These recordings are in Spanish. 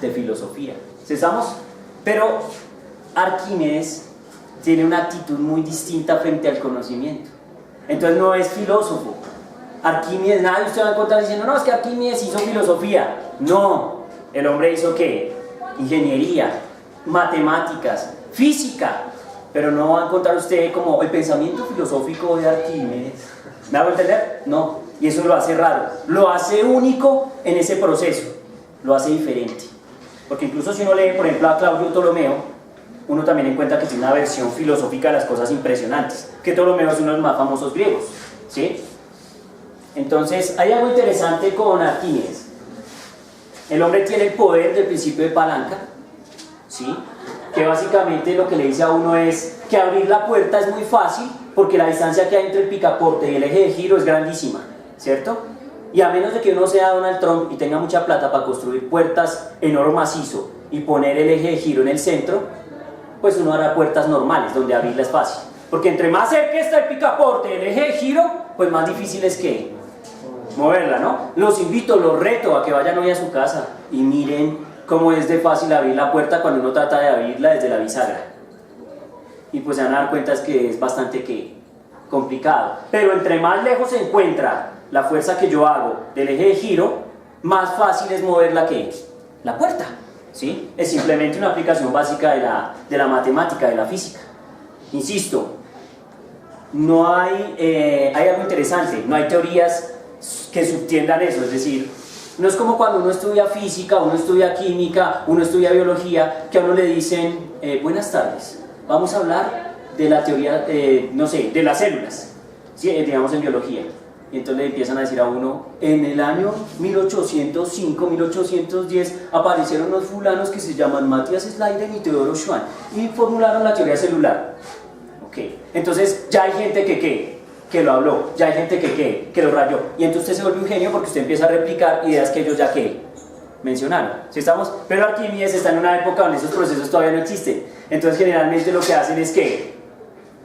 de filosofía. ¿Sí estamos? Pero Arquímedes tiene una actitud muy distinta frente al conocimiento. Entonces no es filósofo. Arquímedes, nadie usted va a encontrar diciendo, no, es que Arquímedes hizo filosofía. No, el hombre hizo ¿qué? Ingeniería, matemáticas, física. Pero no va a encontrar usted como el pensamiento filosófico de Arquímedes. ¿Me hago entender? No. Y eso lo hace raro. Lo hace único en ese proceso. Lo hace diferente. Porque incluso si uno lee, por ejemplo, a Claudio Ptolomeo, uno también encuentra que tiene una versión filosófica de las cosas impresionantes. Que Ptolomeo es uno de los más famosos griegos. ¿Sí? Entonces, hay algo interesante con Arquímedes. El hombre tiene el poder del principio de palanca. ¿Sí? Que básicamente lo que le dice a uno es que abrir la puerta es muy fácil porque la distancia que hay entre el picaporte y el eje de giro es grandísima, ¿cierto? Y a menos de que uno sea Donald Trump y tenga mucha plata para construir puertas en oro macizo y poner el eje de giro en el centro, pues uno hará puertas normales donde abrirla es fácil. Porque entre más cerca está el picaporte del eje de giro, pues más difícil es que moverla, ¿no? Los invito, los reto a que vayan hoy a su casa y miren cómo es de fácil abrir la puerta cuando uno trata de abrirla desde la bisagra. Y pues se van a dar cuenta es que es bastante complicado. Pero entre más lejos se encuentra la fuerza que yo hago del eje de giro, más fácil es mover la puerta. ¿Sí? Es simplemente una aplicación básica de la matemática, de la física. Insisto, no hay algo interesante, no hay teorías que subtiendan eso, es decir, no es como cuando uno estudia física, uno estudia química, uno estudia biología, que a uno le dicen, buenas tardes, vamos a hablar de la teoría, no sé, de las células, ¿sí? Digamos en biología. Y entonces le empiezan a decir a uno, en el año 1805, 1810, aparecieron unos fulanos que se llaman Matthias Schleiden y Theodor Schwann, y formularon la teoría celular. Ok, entonces ya hay gente que lo habló, ya hay gente que lo rayó, y entonces usted se vuelve un genio porque usted empieza a replicar ideas que ellos ya mencionaron. ¿Sí estamos? Pero Arquímedes está en una época donde esos procesos todavía no existen, entonces generalmente lo que hacen es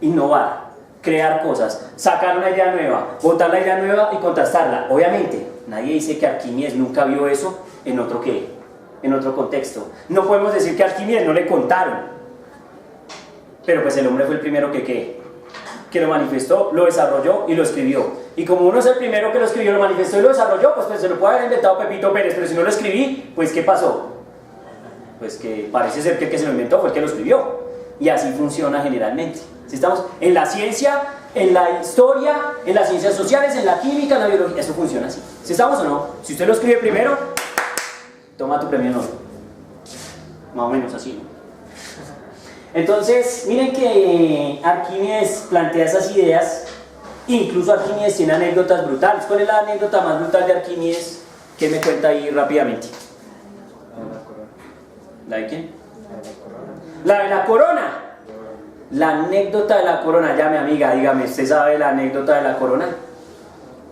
innovar, crear cosas, sacar una idea nueva, botar la idea nueva y contrastarla. Obviamente, nadie dice que Arquímedes nunca vio eso en otro contexto. No podemos decir que a Arquímedes no le contaron, pero pues el hombre fue el primero que lo manifestó, lo desarrolló y lo escribió. Y como uno es el primero que lo escribió, lo manifestó y lo desarrolló, pues se lo puede haber inventado Pepito Pérez, pero si no lo escribí, pues ¿qué pasó? Pues que parece ser que el que se lo inventó fue el que lo escribió. Y así funciona generalmente. Si estamos en la ciencia, en la historia, en las ciencias sociales, en la química, en la biología, eso funciona así. ¿Si estamos o no? Si usted lo escribe primero, toma tu premio Nobel. Más o menos así, ¿no? Entonces, miren que Arquímedes plantea esas ideas. Incluso Arquímedes tiene anécdotas brutales. ¿Cuál es la anécdota más brutal de Arquímedes? ¿Qué me cuenta ahí rápidamente? ¿La de quién? La de la corona. La anécdota de la corona. Ya, mi amiga, dígame, ¿usted sabe la anécdota de la corona?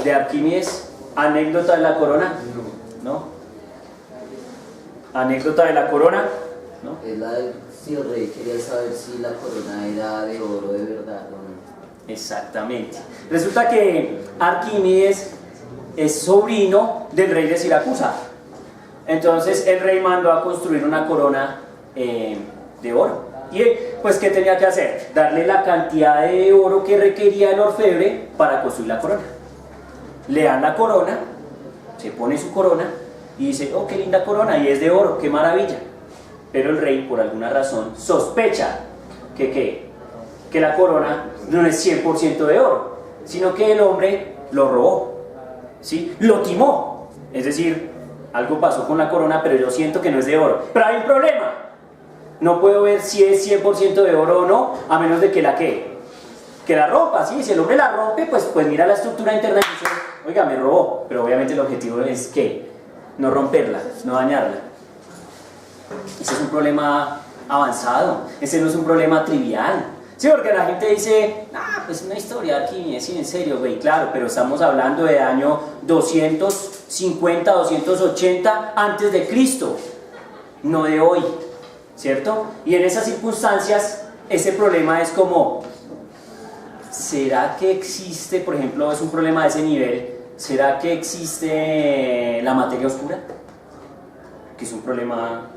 ¿De Arquímedes? ¿Anécdota de la corona? ¿No? ¿Anécdota de la corona? ¿No? Es la de si el rey quería saber si la corona era de oro de verdad o no. Exactamente. Resulta que Arquímedes es sobrino del rey de Siracusa. Entonces el rey mandó a construir una corona de oro. Y pues ¿qué tenía que hacer? Darle la cantidad de oro que requería el orfebre para construir la corona. Le dan la corona, se pone su corona y dice, oh, qué linda corona, y es de oro, qué maravilla. Pero el rey, por alguna razón, sospecha que la corona no es 100% de oro, sino que el hombre lo robó, ¿sí? Lo timó. Es decir, algo pasó con la corona, pero yo siento que no es de oro. Pero hay un problema. No puedo ver si es 100% de oro o no, a menos de que la rompa, ¿sí? Si el hombre la rompe, pues mira la estructura interna y dice, oiga, me robó. Pero obviamente el objetivo es no romperla, no dañarla. Ese es un problema avanzado, ese no es un problema trivial. Sí, porque la gente dice, pues una historia aquí, sí, en serio, güey, claro, pero estamos hablando de año 250, 280 antes de Cristo, no de hoy, ¿cierto? Y en esas circunstancias, ese problema es como, ¿será que existe, por ejemplo, es un problema de ese nivel, ¿será que existe la materia oscura? que es un problema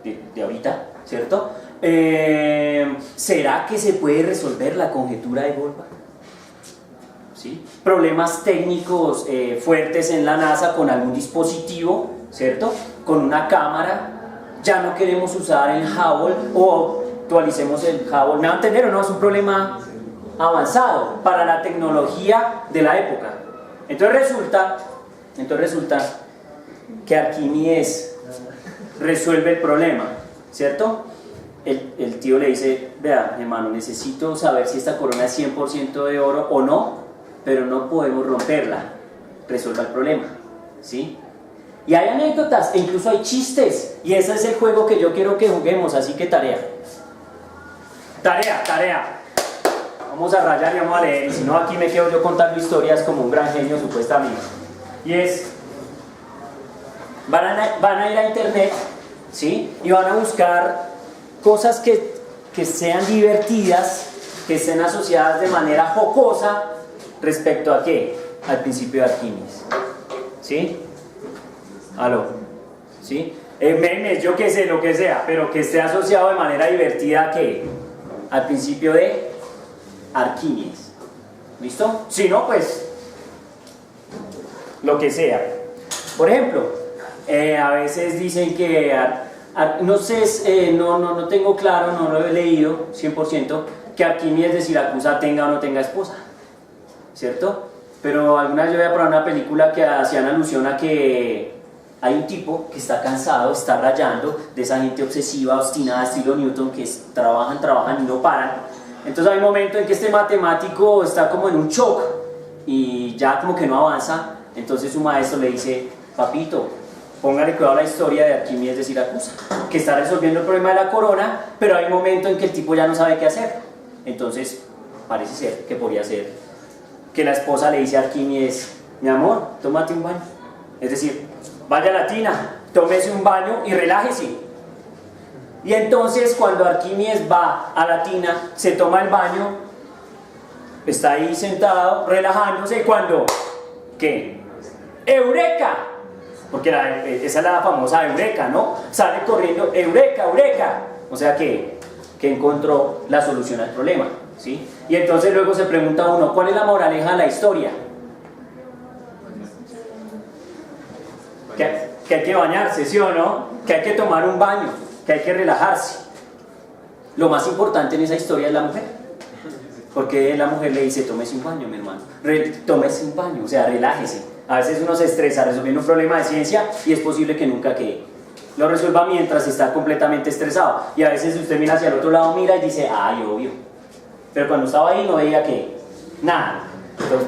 de ahorita, ¿cierto? ¿Será que se puede resolver la conjetura de Goldbach? ¿Sí? Problemas técnicos fuertes en la NASA con algún dispositivo, ¿cierto? Con una cámara. Ya no queremos usar el Hubble o actualicemos el Hubble. ¿Me van a entender o no? Es un problema avanzado para la tecnología de la época. Entonces resulta que Arquímedes resuelve el problema, ¿cierto? El tío le dice, vea, hermano, necesito saber si esta corona es 100% de oro o no, pero no podemos romperla. Resuelva el problema, ¿sí? Y hay anécdotas, e incluso hay chistes, y ese es el juego que yo quiero que juguemos, así que tarea. Vamos a rayar y vamos a leer, y si no aquí me quedo yo contando historias como un gran genio supuestamente. Y es, van a ir a internet, ¿sí? Y van a buscar cosas que sean divertidas, que estén asociadas de manera jocosa respecto a ¿qué? Al principio de Arquímedes, ¿sí? ¿Aló? ¿Sí? Memes, yo qué sé, lo que sea, pero que esté asociado de manera divertida ¿a qué? Al principio de Arquímedes. ¿Listo? Si no, pues lo que sea. Por ejemplo, a veces dicen que no sé, no tengo claro, no lo he leído 100%, que Arquímedes de Siracusa tenga o no tenga esposa, ¿cierto? Pero alguna vez yo había probado una película que hacían alusión a que hay un tipo que está cansado, está rayando, de esa gente obsesiva, obstinada, estilo Newton, que trabajan y no paran. Entonces hay un momento en que este matemático está como en un shock y ya como que no avanza. Entonces su maestro le dice, papito, póngale cuidado a la historia de Arquímedes de Siracusa, que está resolviendo el problema de la corona, pero hay un momento en que el tipo ya no sabe qué hacer. Entonces parece ser que podría ser que la esposa le dice a Arquímedes, mi amor, tómate un baño. Es decir, vaya a la tina, tómese un baño y relájese. Y entonces cuando Arquímedes va a la tina, se toma el baño, está ahí sentado, relajándose, y cuando, ¿qué? ¡Eureka! Porque esa es la famosa Eureka, ¿no? Sale corriendo, ¡Eureka, Eureka! O sea que encontró la solución al problema, ¿sí? Y entonces luego se pregunta uno, ¿cuál es la moraleja de la historia? Que hay que bañarse, ¿sí o no? Que hay que tomar un baño, que hay que relajarse. Lo más importante en esa historia es la mujer, porque la mujer le dice, tómese un baño, mi hermano, tómese un baño, o sea, relájese. A veces uno se estresa resolviendo un problema de ciencia y es posible que nunca que lo resuelva mientras está completamente estresado. Y a veces usted mira hacia el otro lado, mira y dice, ay, obvio. Pero cuando estaba ahí no veía que nada. Entonces,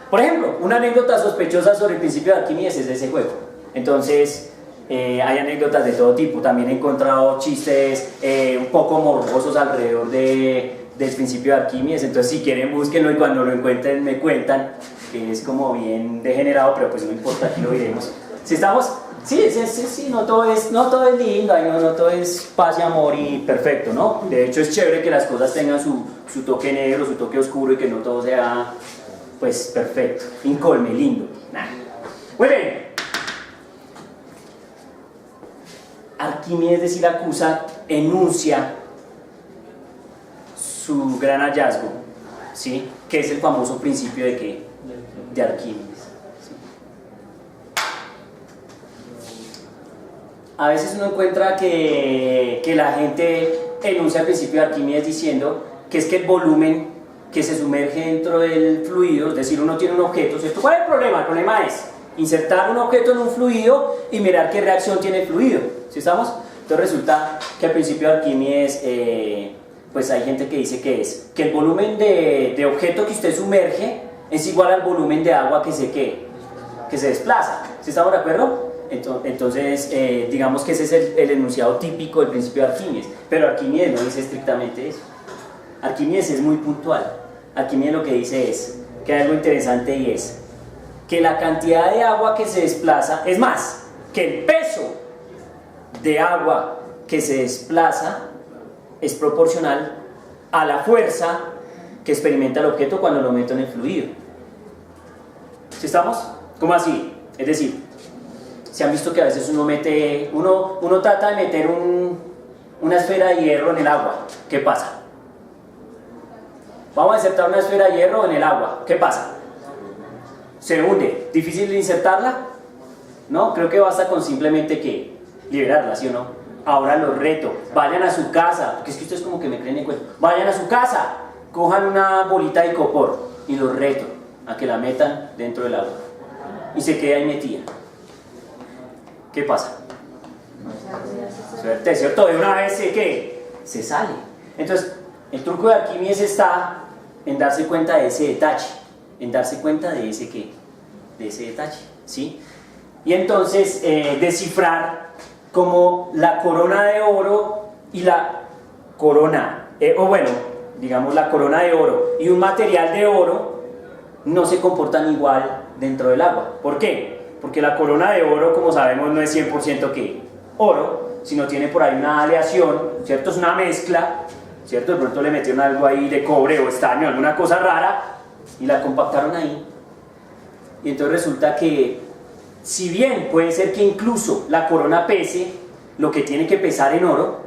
por ejemplo, una anécdota sospechosa sobre el principio de Arquímedes es de ese juego. Entonces, hay anécdotas de todo tipo. También he encontrado chistes un poco morbosos alrededor del principio de Arquímedes. Entonces, si quieren, búsquenlo y cuando lo encuentren, me cuentan. Que es como bien degenerado, pero pues no importa, aquí lo diremos. Si estamos, sí, no todo es lindo, no todo es paz y amor y perfecto, ¿no? De hecho, es chévere que las cosas tengan su toque negro, su toque oscuro y que no todo sea, pues, perfecto, incolme, lindo. Nah. Muy bien. Arquímedes de Siracusa enuncia su gran hallazgo, ¿sí? Que es el famoso principio de ¿qué? De Arquímedes. ¿Sí? A veces uno encuentra que la gente enuncia el principio de Arquímedes diciendo que es que el volumen que se sumerge dentro del fluido, es decir, uno tiene un objeto, ¿cierto? ¿Cuál es el problema? El problema es insertar un objeto en un fluido y mirar qué reacción tiene el fluido, ¿sí estamos? Entonces resulta que al principio de Arquímedes pues hay gente que dice que el volumen de objeto que usted sumerge es igual al volumen de agua que se desplaza. ¿Sí estamos de acuerdo? Entonces, digamos que ese es el enunciado típico del principio de Arquímedes. Pero Arquímedes no dice estrictamente eso. Arquímedes es muy puntual. Arquímedes lo que dice es que hay algo interesante y es que la cantidad de agua que se desplaza, es más, que el peso de agua que se desplaza es proporcional a la fuerza que experimenta el objeto cuando lo meto en el fluido. ¿Sí estamos? ¿Cómo así? Es decir, si se han visto que a veces uno trata de meter una esfera de hierro en el agua. ¿Qué pasa? Vamos a insertar una esfera de hierro en el agua. ¿Qué pasa? Se hunde. ¿Difícil de insertarla? No, creo que basta con simplemente que liberarla, ¿sí o no? Ahora los reto, vayan a su casa, porque es que ustedes como que me creen en cuento. Vayan a su casa, cojan una bolita de icopor y los reto a que la metan dentro del agua y se quede ahí metida. ¿Qué pasa? Suerte, ¿cierto? De una vez se sale. Entonces, el truco de Arquímedes está en darse cuenta de ese detalle, en darse cuenta de ese detalle, ¿sí? Y entonces descifrar como la corona de oro y la corona, la corona de oro y un material de oro no se comportan igual dentro del agua. ¿Por qué? Porque la corona de oro, como sabemos, no es 100% oro, sino tiene por ahí una aleación, ¿cierto? Es una mezcla, ¿cierto? De pronto le metieron algo ahí de cobre o estaño, alguna cosa rara, y la compactaron ahí. Y entonces resulta que, si bien puede ser que incluso la corona pese lo que tiene que pesar en oro,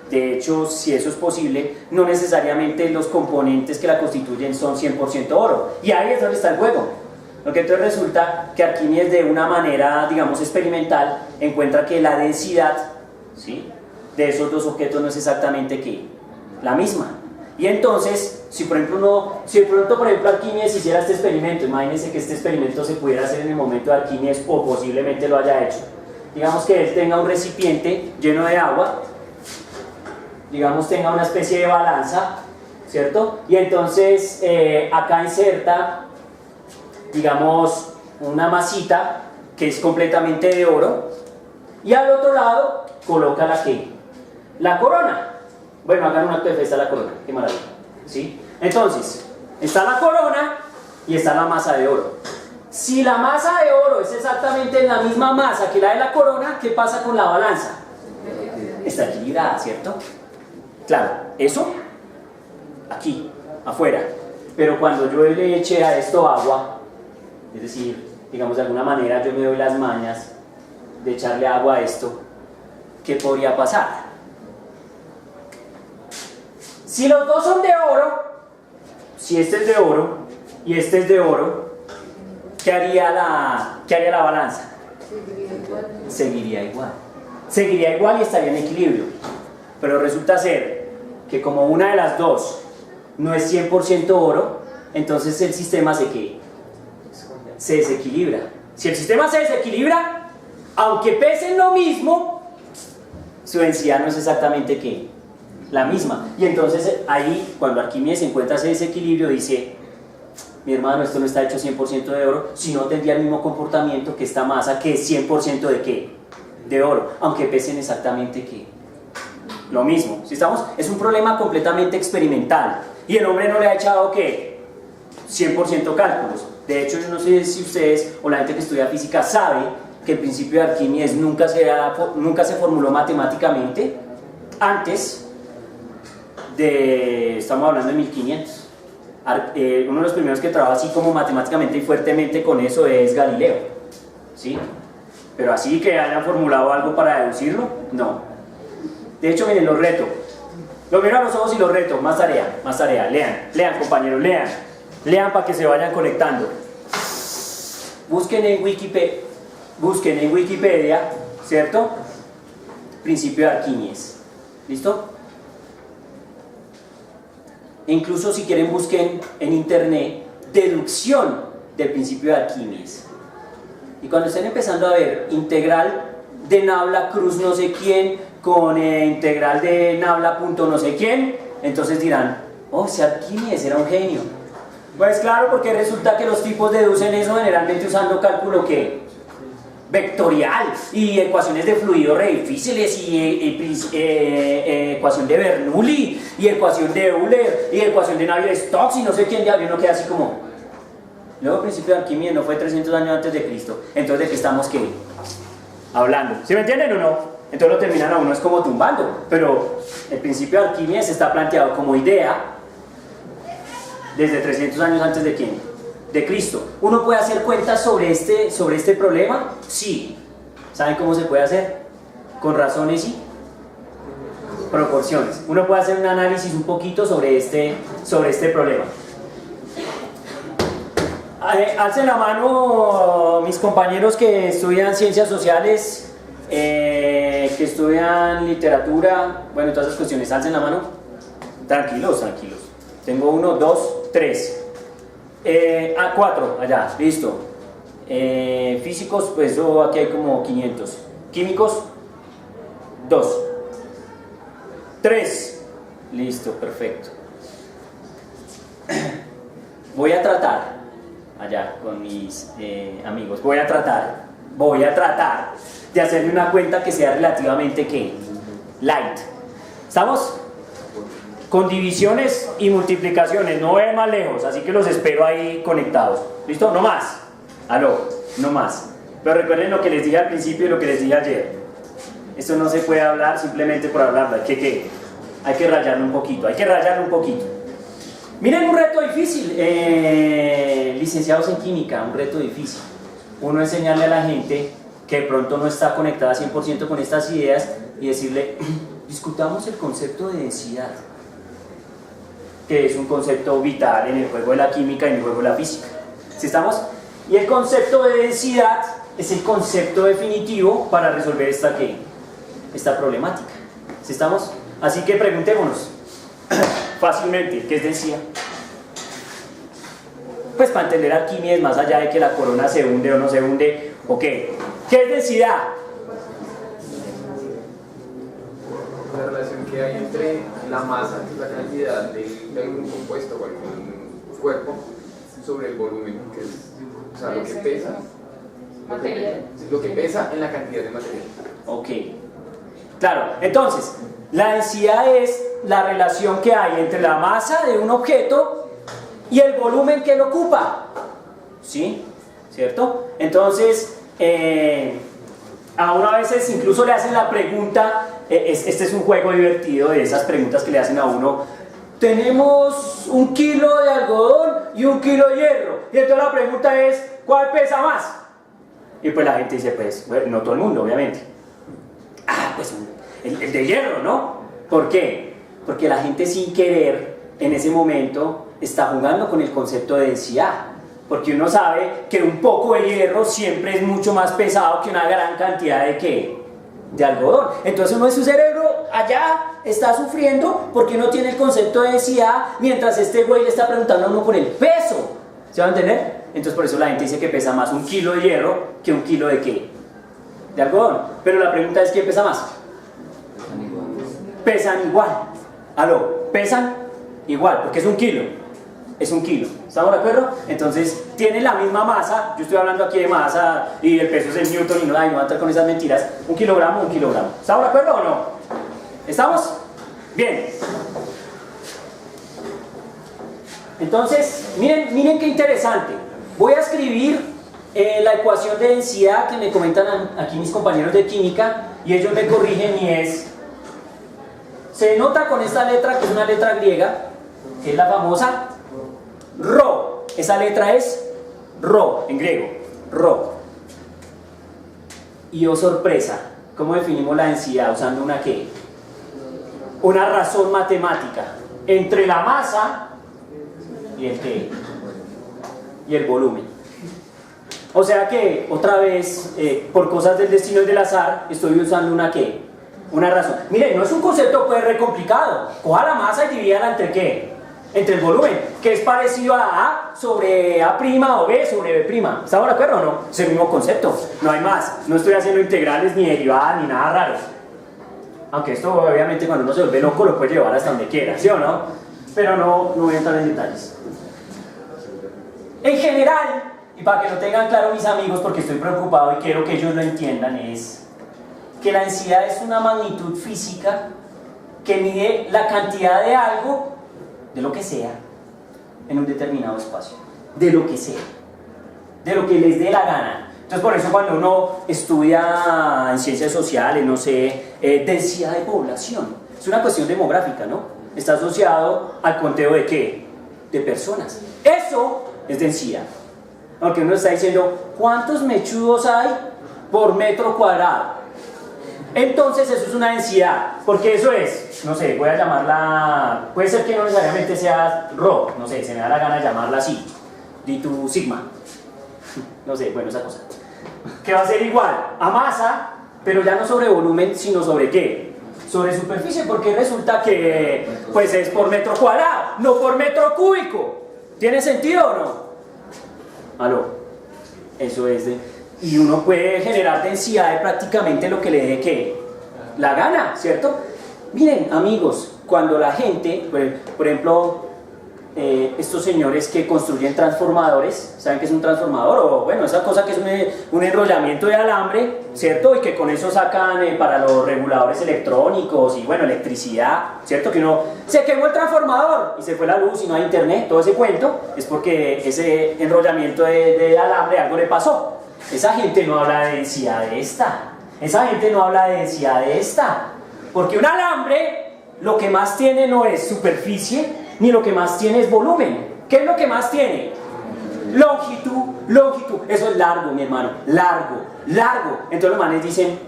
de hecho, si eso es posible, no necesariamente los componentes que la constituyen son 100% oro. Y ahí es donde está el juego. Lo que entonces resulta que Arquímedes, de una manera, digamos, experimental, encuentra que la densidad, ¿sí?, de esos dos objetos no es exactamente la misma. Y entonces, si de pronto Arquímedes hiciera este experimento, imagínense que este experimento se pudiera hacer en el momento de Arquímedes, o posiblemente lo haya hecho. Digamos que él tenga un recipiente lleno de agua, digamos tenga una especie de balanza, ¿cierto? Y entonces acá inserta, digamos, una masita que es completamente de oro, y al otro lado coloca la corona. Bueno, hagan un acto de fe, está la corona, qué maravilla, ¿sí? Entonces, está la corona y está la masa de oro. Si la masa de oro es exactamente la misma masa que la de la corona, ¿qué pasa con la balanza? Está equilibrada, ¿cierto? Claro, eso aquí, afuera. Pero cuando yo le eché a esto agua, es decir, digamos de alguna manera yo me doy las mañas de echarle agua a esto, ¿qué podría pasar? Si los dos son de oro, si este es de oro y este es de oro, ¿qué haría la balanza? Seguiría igual. Seguiría igual y estaría en equilibrio. Pero resulta ser que como una de las dos no es 100% oro, entonces el sistema se desequilibra. Si el sistema se desequilibra, aunque pesen lo mismo, su densidad no es exactamente la misma. Y entonces ahí, cuando Arquímedes encuentra ese desequilibrio, dice: mi hermano, esto no está hecho 100% de oro, si no tendría el mismo comportamiento que esta masa, que es 100% de oro, aunque pesen exactamente lo mismo. ¿Sí estamos? Es un problema completamente experimental, y el hombre no le ha echado 100% cálculos. De hecho, yo no sé si ustedes o la gente que estudia física sabe que el principio de Arquímedes nunca se formuló matemáticamente antes de, estamos hablando de 1500. Uno de los primeros que trabaja así como matemáticamente y fuertemente con eso es Galileo, ¿sí? Pero así que hayan formulado algo para deducirlo, no. De hecho, miren, los reto. Los miro a los ojos y los reto. Más tarea. Lean, compañeros, lean para que se vayan conectando. Busquen en Wikipedia, ¿cierto? Principio de Arquímedes. ¿Listo? E incluso si quieren busquen en internet deducción del principio de Arquímedes. Y cuando estén empezando a ver integral de Nabla cruz no sé quién con integral de Nabla punto no sé quién, entonces dirán: oh, ese Arquímedes era un genio. Pues claro, porque resulta que los tipos deducen eso generalmente usando cálculo vectorial y ecuaciones de fluido re difíciles y ecuación de Bernoulli y ecuación de Euler y ecuación de Navier-Stokes y no sé quién diablo, y uno queda así como... Luego el principio de Arquímedes no fue 300 años antes de Cristo, entonces ¿de qué estamos hablando? ¿Sí me entienden o no? Entonces lo terminan a uno es como tumbando, pero el principio de Arquímedes está planteado como idea desde 300 años antes de quién? de Cristo. ¿Uno puede hacer cuentas sobre este problema? Sí. ¿Saben cómo se puede hacer? Con razones y proporciones. Uno puede hacer un análisis un poquito sobre este problema. Alcen la mano mis compañeros que estudian ciencias sociales, que estudian literatura, bueno, todas esas cuestiones. Alcen la mano. Tranquilos. Tengo 1, 2, 3. 4, allá, listo. Físicos, pues aquí hay como 500. Químicos, 2. 3. Listo, perfecto. Voy a tratar, allá con mis amigos, voy a tratar de hacerle una cuenta que sea relativamente light. ¿Estamos? Con divisiones y multiplicaciones, no ve más lejos, así que los espero ahí conectados. ¿Listo? No más. Aló, no más. Pero recuerden lo que les dije al principio y lo que les dije ayer. Esto no se puede hablar simplemente por hablarlo. Hay que rayarlo un poquito. Miren un reto difícil, licenciados en química, un reto difícil. Uno enseñarle a la gente que de pronto no está conectada 100% con estas ideas y decirle, discutamos el concepto de densidad, que es un concepto vital en el juego de la química y en el juego de la física. ¿Sí estamos? Y el concepto de densidad es el concepto definitivo para resolver esta problemática. ¿Sí estamos? Así que preguntémonos fácilmente, ¿qué es densidad? Pues para entender Arquímedes, más allá de que la corona se hunde o no se hunde, ¿ok? ¿Qué es densidad? La relación que hay entre la masa, que es la cantidad de algún compuesto o algún cuerpo, sobre el volumen, que es, o sea, lo que pesa, lo que pesa en la cantidad de material. Ok. Claro, entonces, la densidad es la relación que hay entre la masa de un objeto y el volumen que lo ocupa. ¿Sí? ¿Cierto? Entonces, a uno a veces incluso le hacen la pregunta, este es un juego divertido de esas preguntas que le hacen a uno. Tenemos 1 kilo de algodón y 1 kilo de hierro. Y entonces la pregunta es, ¿cuál pesa más? Y pues la gente dice, pues, bueno, no todo el mundo, obviamente. Pues el de hierro, ¿no? ¿Por qué? Porque la gente sin querer, en ese momento, está jugando con el concepto de densidad. Porque uno sabe que un poco de hierro siempre es mucho más pesado que una gran cantidad de algodón. Entonces uno de su cerebro allá está sufriendo porque no tiene el concepto de densidad, mientras este güey le está preguntando a uno por el peso. ¿Se va a entender? Entonces por eso la gente dice que pesa más 1 kilo de hierro que 1 kilo de ¿qué? De algodón. Pero la pregunta es, ¿quién pesa más? Pesan igual. Aló, pesan igual, porque es 1 kilo. Es 1 kilo. ¿Estamos de acuerdo? Entonces, tienen la misma masa. Yo estoy hablando aquí de masa y el peso es el newton y no va a entrar con esas mentiras. 1 kilogramo, 1 kilogramo. ¿Estamos de acuerdo o no? ¿Estamos? Bien. Entonces, miren qué interesante. Voy a escribir la ecuación de densidad que me comentan aquí mis compañeros de química y ellos me corrigen y es... Se nota con esta letra que es una letra griega, que es la famosa Rho. Esa letra es Rho, en griego, Rho. Y oh sorpresa, ¿cómo definimos la densidad? Usando una ¿qué? Una razón matemática entre la masa y el ¿qué? Y el volumen. O sea que, otra vez, por cosas del destino y del azar, estoy usando una ¿qué? Una razón. Miren, no es un concepto pues re complicado. Coja la masa y divídala entre ¿qué? Entre el volumen, que es parecido a A sobre A' o B sobre B'. ¿Estamos de acuerdo o no? Es el mismo concepto, no hay más. No estoy haciendo integrales ni derivadas ni nada raro. Aunque esto obviamente cuando uno se vuelve loco lo puede llevar hasta donde quiera, ¿sí o no? Pero no voy a entrar en detalles. En general, y para que lo tengan claro mis amigos, porque estoy preocupado y quiero que ellos lo entiendan, es que la densidad es una magnitud física que mide la cantidad de algo, de lo que sea, en un determinado espacio. De lo que sea. De lo que les dé la gana. Entonces por eso cuando uno estudia en ciencias sociales, no sé, densidad de población, es una cuestión demográfica, ¿no? Está asociado al conteo de ¿qué? De personas. Eso es densidad. Porque uno está diciendo, ¿cuántos mechudos hay por metro cuadrado? Entonces eso es una densidad, porque eso es, no sé, voy a llamarla, puede ser que no necesariamente sea ρ, no sé, se me da la gana de llamarla así, di tu sigma, no sé, bueno, esa cosa, que va a ser igual a masa, pero ya no sobre volumen, sino sobre ¿qué? Sobre superficie, porque resulta que pues es por metro cuadrado, no por metro cúbico. ¿Tiene sentido o no? ¿Aló? Eso es de... Y uno puede generar densidad de prácticamente lo que le dé que la gana, ¿cierto? Miren, amigos, cuando la gente, por ejemplo, estos señores que construyen transformadores, ¿saben qué es un transformador? O bueno, esa cosa que es un enrollamiento de alambre, ¿cierto? Y que con eso sacan para los reguladores electrónicos y bueno, electricidad, ¿cierto? Que uno se quemó el transformador y se fue la luz y no hay internet, todo ese cuento, es porque ese enrollamiento de alambre algo le pasó. Esa gente no habla de densidad de esta, esa gente no habla de densidad de esta, porque un alambre lo que más tiene no es superficie, ni lo que más tiene es volumen. ¿Qué es lo que más tiene? Longitud, eso es largo, mi hermano, largo. Entonces los manes dicen,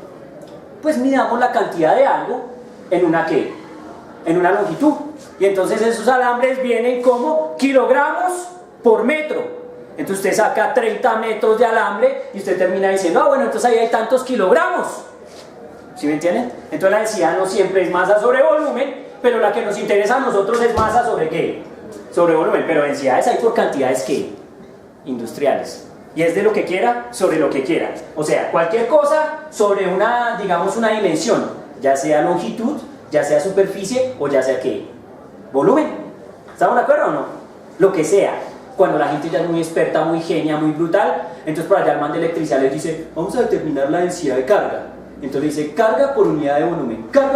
pues midamos la cantidad de algo en una ¿qué? En una longitud. Y entonces esos alambres vienen como kilogramos por metro. Entonces usted saca 30 metros de alambre y usted termina diciendo, bueno, entonces ahí hay tantos kilogramos. ¿Sí me entienden? Entonces la densidad no siempre es masa sobre volumen, pero la que nos interesa a nosotros es masa sobre ¿qué? Sobre volumen, pero densidades hay por cantidades ¿qué? Industriales. Y es de lo que quiera sobre lo que quiera. O sea, cualquier cosa sobre una, digamos, una dimensión, ya sea longitud, ya sea superficie o ya sea ¿qué? Volumen. ¿Estamos de acuerdo o no? Lo que sea. Cuando la gente ya es muy experta, muy genia, muy brutal, entonces por allá el man de electricidad les dice, vamos a determinar la densidad de carga. Entonces dice, carga por unidad de volumen, carga